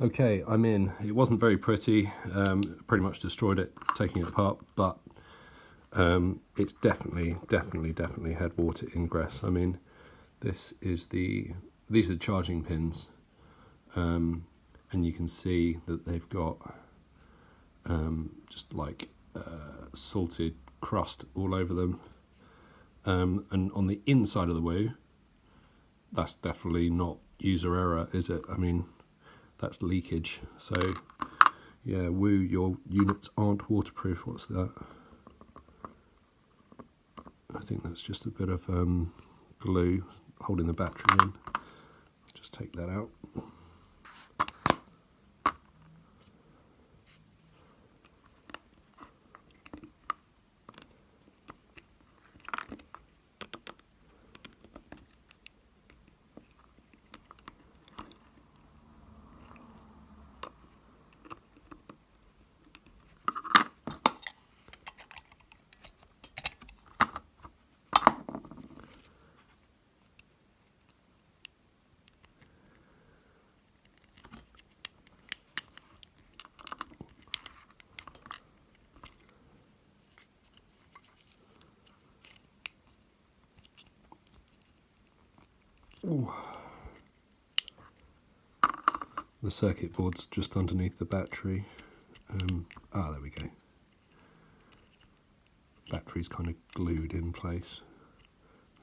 Okay, I'm in. It wasn't very pretty, pretty much destroyed it taking it apart, but it's definitely had water ingress. I mean, these are the charging pins, and you can see that they've got just like salted crust all over them, and on the inside of the woo, that's definitely not user error, is it? I mean, that's leakage. So yeah, woo, your units aren't waterproof. What's that? I think that's just a bit of glue holding the battery in. Just take that out. Ooh. The circuit board's just underneath the battery. There we go. Battery's kind of glued in place,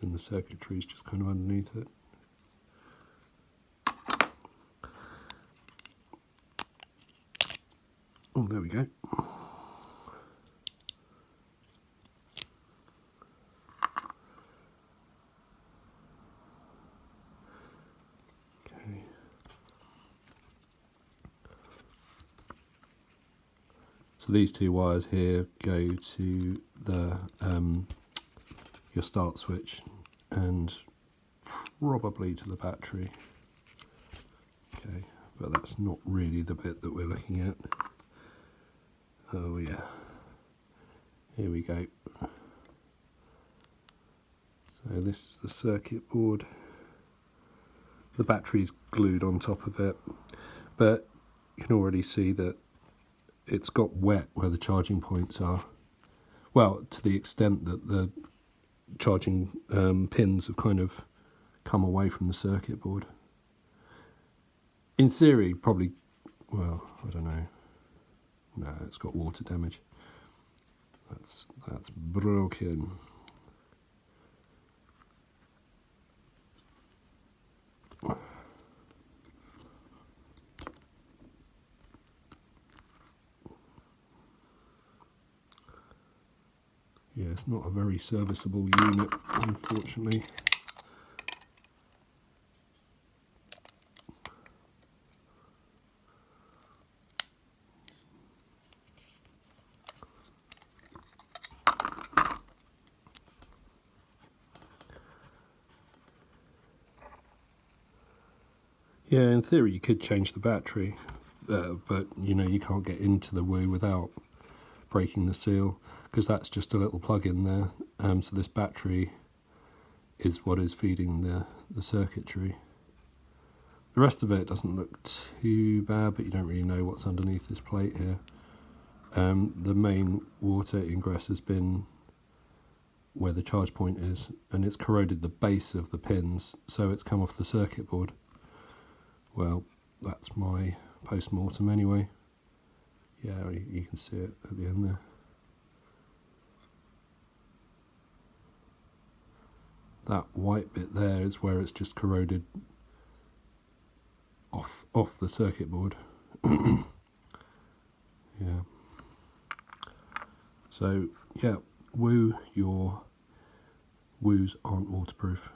and the circuitry's just kind of underneath it. Oh, there we go. Okay. So these two wires here go to the your start switch and probably to the battery. Okay, but that's not really the bit that we're looking at. Oh yeah, here we go. So this is the circuit board. The battery's glued on top of it, but you can already see that it's got wet where the charging points are. Well, to the extent that the charging pins have kind of come away from the circuit board. In theory, probably, well, I don't know. No, it's got water damage. That's broken. Yeah, it's not a very serviceable unit, unfortunately. Yeah, in theory you could change the battery, but you know, you can't get into the woo without breaking the seal, because that's just a little plug in there. So this battery is what is feeding the circuitry. The rest of it doesn't look too bad, but you don't really know what's underneath this plate here. The main water ingress has been where the charge point is, and it's corroded the base of the pins, so it's come off the circuit board. Well, that's my post-mortem anyway. Yeah, you can see it at the end there. That white bit there is where it's just corroded off the circuit board. Yeah. So yeah, your woos aren't waterproof.